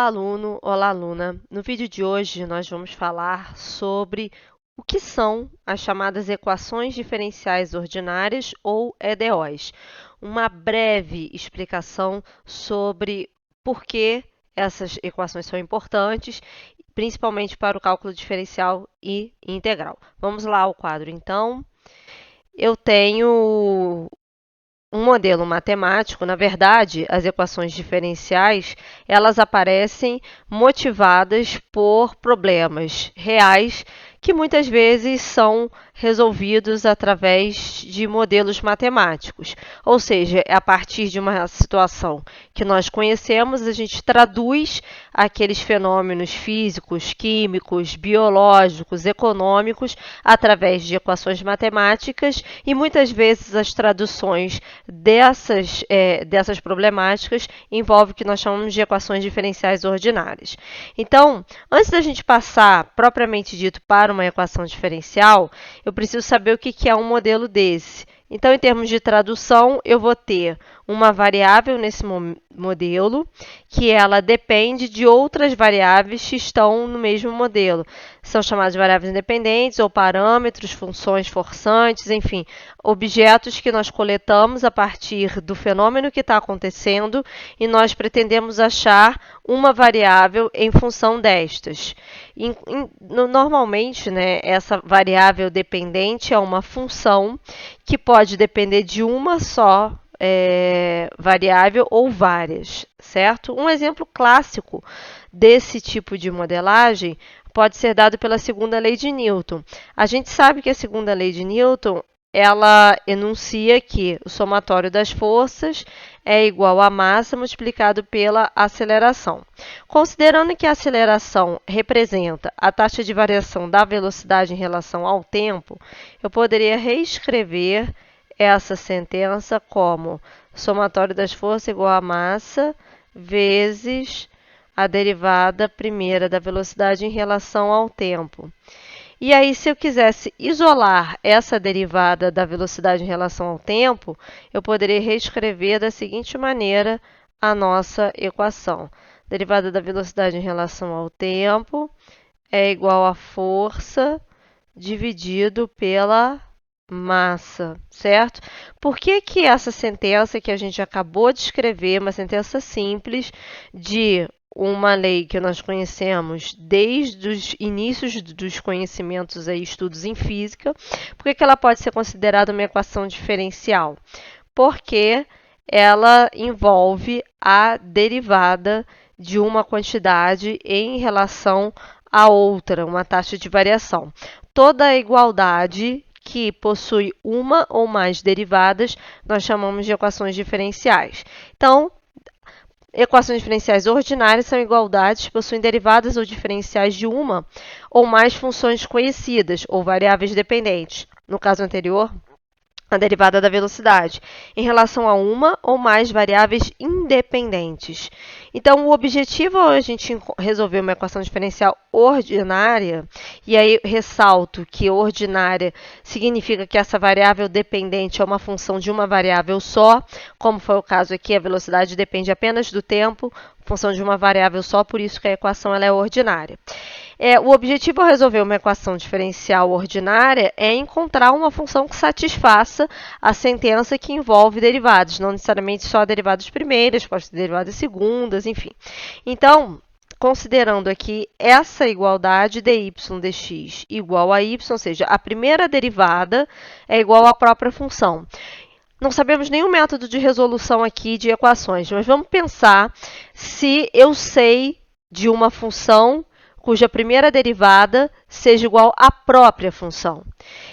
aluno, olá aluna. No vídeo de hoje nós vamos falar sobre o que são as chamadas equações diferenciais ordinárias ou EDOs. Uma breve explicação sobre por que essas equações são importantes, principalmente para o cálculo diferencial e integral. Vamos lá ao quadro então. Eu tenho um modelo matemático. Na verdade, as equações diferenciais, elas aparecem motivadas por problemas reais que muitas vezes são resolvidos através de modelos matemáticos. Ou seja, a partir de uma situação que nós conhecemos, a gente traduz aqueles fenômenos físicos, químicos, biológicos, econômicos através de equações matemáticas e muitas vezes as traduções dessas problemáticas envolve o que nós chamamos de equações diferenciais ordinárias. Então, antes da gente passar propriamente dito para uma equação diferencial, eu preciso saber o que é um modelo desse. Então, em termos de tradução, eu vou ter uma variável nesse modelo, que ela depende de outras variáveis que estão no mesmo modelo. São chamadas de variáveis independentes ou parâmetros, funções forçantes, enfim, objetos que nós coletamos a partir do fenômeno que está acontecendo e nós pretendemos achar uma variável em função destas. Normalmente, né, essa variável dependente é uma função que pode depender de uma só variável ou várias, certo? Um exemplo clássico desse tipo de modelagem pode ser dado pela segunda lei de Newton. A gente sabe que a segunda lei de Newton ela enuncia que o somatório das forças é igual à massa multiplicado pela aceleração. Considerando que a aceleração representa a taxa de variação da velocidade em relação ao tempo, eu poderia reescrever essa sentença como somatório das forças igual à massa vezes a derivada primeira da velocidade em relação ao tempo. E aí, se eu quisesse isolar essa derivada da velocidade em relação ao tempo, eu poderia reescrever da seguinte maneira a nossa equação. Derivada da velocidade em relação ao tempo é igual a força dividido pela massa, certo? Por que que essa sentença que a gente acabou de escrever, uma sentença simples de uma lei que nós conhecemos desde os inícios dos conhecimentos e estudos em física, por que que ela pode ser considerada uma equação diferencial? Porque ela envolve a derivada de uma quantidade em relação a outra, uma taxa de variação. Toda igualdade que possui uma ou mais derivadas, nós chamamos de equações diferenciais. Então, equações diferenciais ordinárias são igualdades que possuem derivadas ou diferenciais de uma ou mais funções conhecidas ou variáveis dependentes. No caso anterior, a derivada da velocidade, em relação a uma ou mais variáveis independentes. Então, o objetivo é a gente resolver uma equação diferencial ordinária, e aí ressalto que ordinária significa que essa variável dependente é uma função de uma variável só, como foi o caso aqui, a velocidade depende apenas do tempo, função de uma variável só, por isso que a equação ela é ordinária. O objetivo ao resolver uma equação diferencial ordinária é encontrar uma função que satisfaça a sentença que envolve derivadas, não necessariamente só derivadas primeiras, pode ser derivadas segundas, enfim. Então, considerando aqui essa igualdade dy dx igual a y, ou seja, a primeira derivada é igual à própria função. Não sabemos nenhum método de resolução aqui de equações, mas vamos pensar se eu sei de uma função cuja primeira derivada seja igual à própria função.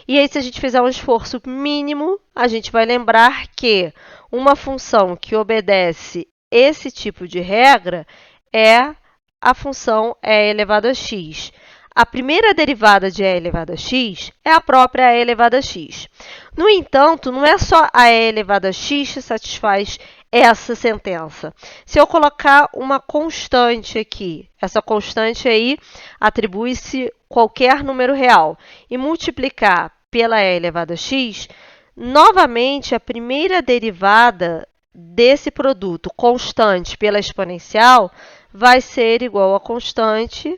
E aí, se a gente fizer um esforço mínimo, a gente vai lembrar que uma função que obedece esse tipo de regra é a função e elevado a x. A primeira derivada de e elevado a x é a própria e elevado a x. No entanto, não é só a e elevado a x que satisfaz essa sentença. Se eu colocar uma constante aqui, essa constante aí atribui-se qualquer número real, e multiplicar pela e elevado a x, novamente a primeira derivada desse produto constante pela exponencial vai ser igual a constante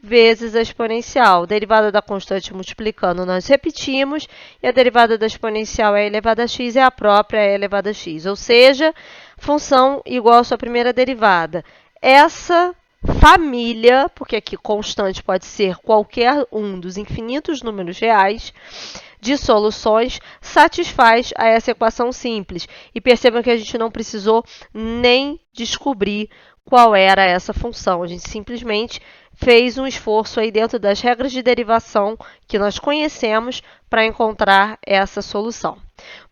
vezes a exponencial. Derivada da constante multiplicando, nós repetimos, e a derivada da exponencial e elevada a x é a própria e elevada a x, ou seja, função igual à sua primeira derivada. Essa família, porque aqui constante pode ser qualquer um dos infinitos números reais, de soluções, satisfaz a essa equação simples. E percebam que a gente não precisou nem descobrir qual era essa função. A gente simplesmente fez um esforço aí dentro das regras de derivação que nós conhecemos para encontrar essa solução.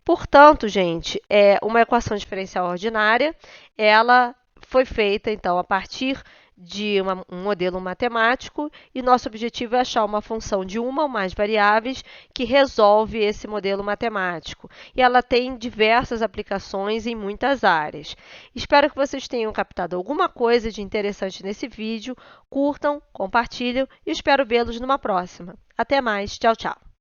Portanto, gente, uma equação diferencial ordinária, ela foi feita, então, a partir de um modelo matemático e nosso objetivo é achar uma função de uma ou mais variáveis que resolve esse modelo matemático. E ela tem diversas aplicações em muitas áreas. Espero que vocês tenham captado alguma coisa de interessante nesse vídeo. Curtam, compartilhem e espero vê-los numa próxima. Até mais. Tchau, tchau.